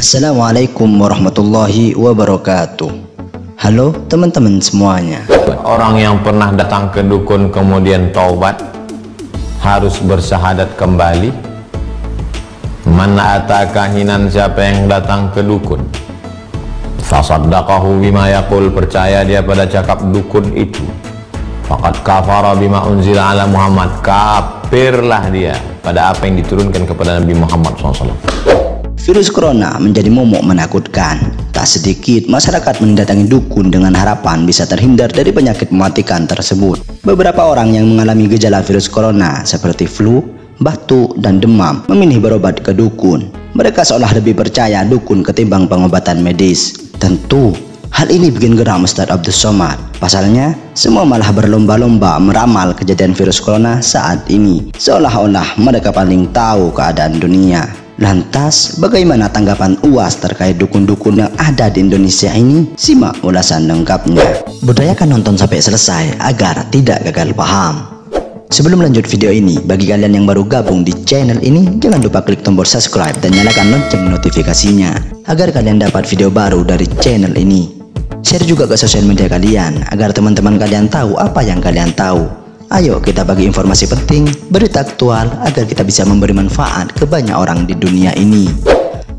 Assalamualaikum warahmatullahi wabarakatuh. Halo teman-teman semuanya. Orang yang pernah datang ke dukun kemudian taubat harus bersyahadat kembali. Man ata kahinan, siapa yang datang ke dukun, fasaddaqahu bima yaqul, percaya dia pada cakap dukun itu, faqad kafara bima unzila ala Muhammad, kafirlah dia pada apa yang diturunkan kepada Nabi Muhammad SAW. Virus corona menjadi momok menakutkan. Tak sedikit masyarakat mendatangi dukun dengan harapan bisa terhindar dari penyakit mematikan tersebut. Beberapa orang yang mengalami gejala virus corona seperti flu, batuk, dan demam memilih berobat ke dukun. Mereka seolah lebih percaya dukun ketimbang pengobatan medis. Tentu hal ini bikin geram Ustadz Abdus Somad. Pasalnya, semua malah berlomba-lomba meramal kejadian virus corona saat ini, seolah-olah mereka paling tahu keadaan dunia. Lantas, bagaimana tanggapan UAS terkait dukun-dukun yang ada di Indonesia ini? Simak ulasan lengkapnya. Budayakan nonton sampai selesai agar tidak gagal paham. Sebelum lanjut video ini, bagi kalian yang baru gabung di channel ini, jangan lupa klik tombol subscribe dan nyalakan lonceng notifikasinya agar kalian dapat video baru dari channel ini. Share juga ke sosial media kalian agar teman-teman kalian tahu apa yang kalian tahu. Ayo kita bagi informasi penting, berita aktual agar kita bisa memberi manfaat ke banyak orang di dunia ini.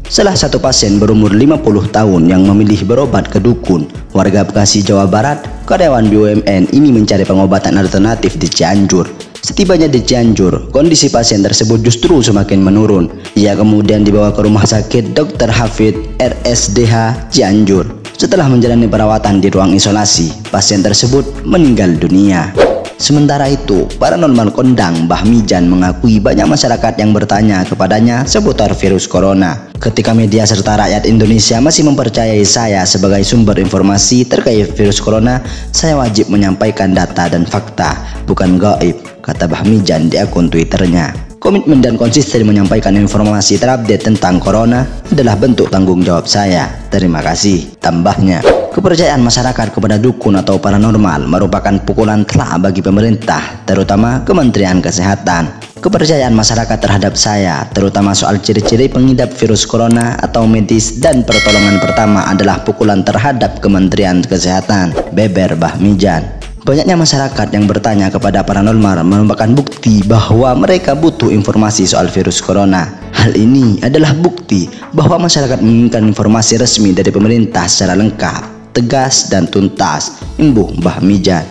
Salah satu pasien berumur 50 tahun yang memilih berobat ke dukun, warga Bekasi, Jawa Barat, karyawan BUMN ini mencari pengobatan alternatif di Cianjur. Setibanya di Cianjur, kondisi pasien tersebut justru semakin menurun. Ia kemudian dibawa ke Rumah Sakit Dr. Hafid RSDH Cianjur. Setelah menjalani perawatan di ruang isolasi, pasien tersebut meninggal dunia. Sementara itu, paranormal kondang Mbah Mijan mengakui banyak masyarakat yang bertanya kepadanya seputar virus corona. Ketika media serta rakyat Indonesia masih mempercayai saya sebagai sumber informasi terkait virus corona, saya wajib menyampaikan data dan fakta, bukan gaib, kata Mbah Mijan di akun Twitternya. Komitmen dan konsisten menyampaikan informasi terupdate tentang corona adalah bentuk tanggung jawab saya. Terima kasih, tambahnya. Kepercayaan masyarakat kepada dukun atau paranormal merupakan pukulan telak bagi pemerintah, terutama Kementerian Kesehatan. Kepercayaan masyarakat terhadap saya, terutama soal ciri-ciri pengidap virus corona atau medis dan pertolongan pertama adalah pukulan terhadap Kementerian Kesehatan, beber Mbah Mijan. Banyaknya masyarakat yang bertanya kepada paranormal merupakan bukti bahwa mereka butuh informasi soal virus corona. Hal ini adalah bukti bahwa masyarakat menginginkan informasi resmi dari pemerintah secara lengkap, tegas, dan tuntas, imbuh Mbah Mijan.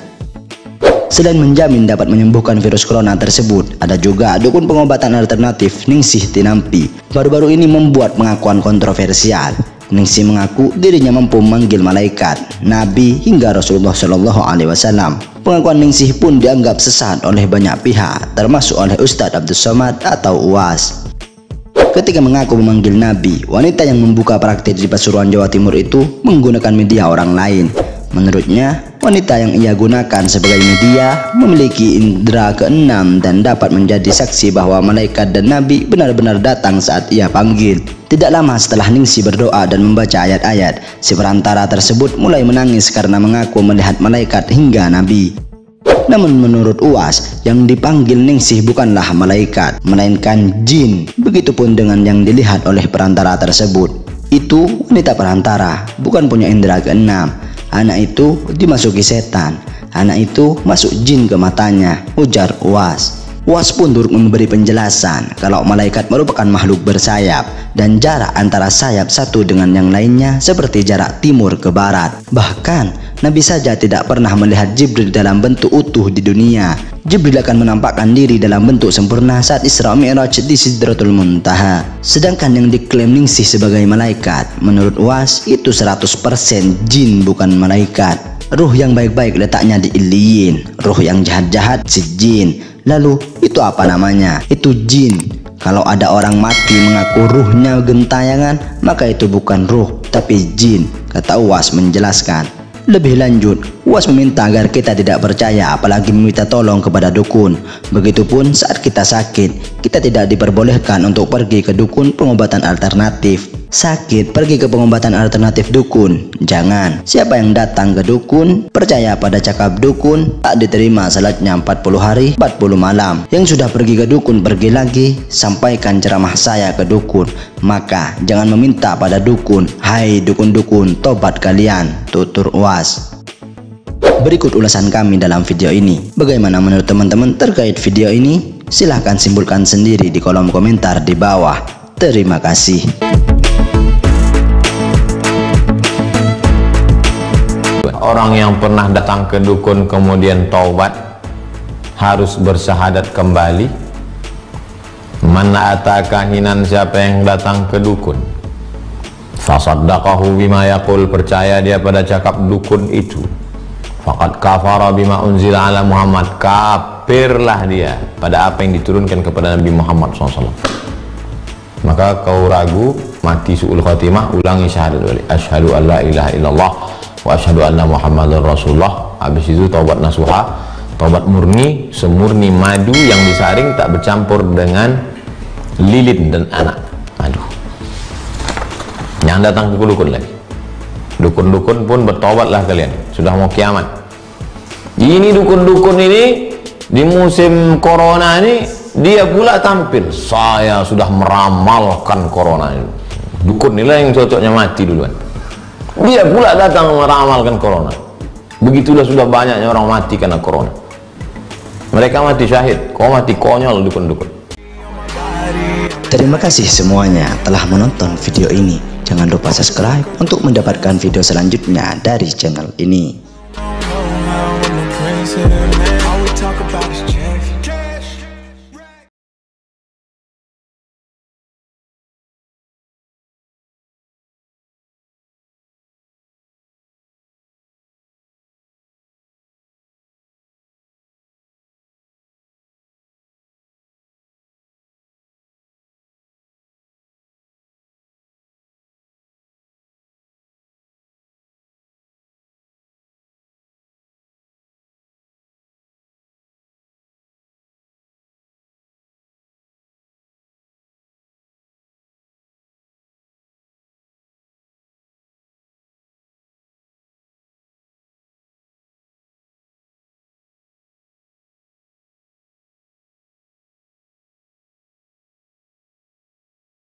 Selain menjamin dapat menyembuhkan virus corona tersebut, ada juga dukun pengobatan alternatif Ningsih Tinampi. Baru-baru ini membuat pengakuan kontroversial. Ningsih mengaku dirinya mampu memanggil malaikat, nabi, hingga Rasulullah Shallallahu Alaihi Wasallam. Pengakuan Ningsih pun dianggap sesat oleh banyak pihak, termasuk oleh Ustadz Abdus Somad atau UAS. Ketika mengaku memanggil nabi, wanita yang membuka praktik di Pasuruan, Jawa Timur itu menggunakan media orang lain. Menurutnya, wanita yang ia gunakan sebagai media memiliki indera keenam dan dapat menjadi saksi bahwa malaikat dan nabi benar-benar datang saat ia panggil. Tidak lama setelah Ningsih berdoa dan membaca ayat-ayat, si perantara tersebut mulai menangis karena mengaku melihat malaikat hingga nabi. Namun menurut UAS, yang dipanggil Ningsih bukanlah malaikat, melainkan jin. Begitupun dengan yang dilihat oleh perantara tersebut. Itu wanita perantara, bukan punya indera keenam. Anak itu dimasuki setan, anak itu masuk jin ke matanya, ujar UAS. UAS pun turut memberi penjelasan kalau malaikat merupakan makhluk bersayap dan jarak antara sayap satu dengan yang lainnya seperti jarak timur ke barat. Bahkan Nabi saja tidak pernah melihat Jibril dalam bentuk utuh di dunia. Jibril akan menampakkan diri dalam bentuk sempurna saat Isra Mi'raj di Sidratul Muntaha. Sedangkan yang diklaim Ningsih sebagai malaikat, menurut UAS itu 100% jin bukan malaikat. Ruh yang baik-baik letaknya di Iliyin, ruh yang jahat-jahat si jin. Lalu itu apa namanya? Itu jin. Kalau ada orang mati mengaku ruhnya gentayangan, maka itu bukan ruh tapi jin, kata UAS menjelaskan. Lebih lanjut, UAS meminta agar kita tidak percaya apalagi meminta tolong kepada dukun. Begitupun saat kita sakit, kita tidak diperbolehkan untuk pergi ke dukun pengobatan alternatif. Sakit, pergi ke pengobatan alternatif dukun. Jangan. Siapa yang datang ke dukun, percaya pada cakap dukun, tak diterima salatnya 40 hari 40 malam. Yang sudah pergi ke dukun, pergi lagi. Sampaikan ceramah saya ke dukun. Maka jangan meminta pada dukun. Hai dukun-dukun, tobat kalian. Tutur UAS. Berikut ulasan kami dalam video ini. Bagaimana menurut teman-teman terkait video ini? Silahkan simpulkan sendiri di kolom komentar di bawah. Terima kasih. Orang yang pernah datang ke dukun kemudian taubat harus bersyahadat kembali. Man ataka hinan, siapa yang datang ke dukun, fasaddaqahu bima yaqul, percaya dia pada cakap dukun itu, faqad kafara bima unzila ala Muhammad, kafirlah dia pada apa yang diturunkan kepada Nabi Muhammad SAW. Maka kau ragu, mati su'ul khatimah, ulangi syahadat wali, asyhadu an la ilaha illallah wa asyhadu anna Muhammadar Rasulullah. Habis itu taubat nasuha, taubat murni, semurni madu yang disaring tak bercampur dengan lilin dan anak. Aduh, jangan datang ke dukun lagi. Dukun-dukun pun bertobatlah kalian, sudah mau kiamat. Ini dukun-dukun ini di musim corona ini, dia pula tampil, saya sudah meramalkan corona ini. Dukun inilah yang cocoknya mati duluan. Dia pula datang meramalkan corona. Begitulah sudah banyaknya orang mati karena corona. Mereka mati syahid, kau mati konyol dukun-dukun. Terima kasih semuanya telah menonton video ini. Jangan lupa subscribe untuk mendapatkan video selanjutnya dari channel ini.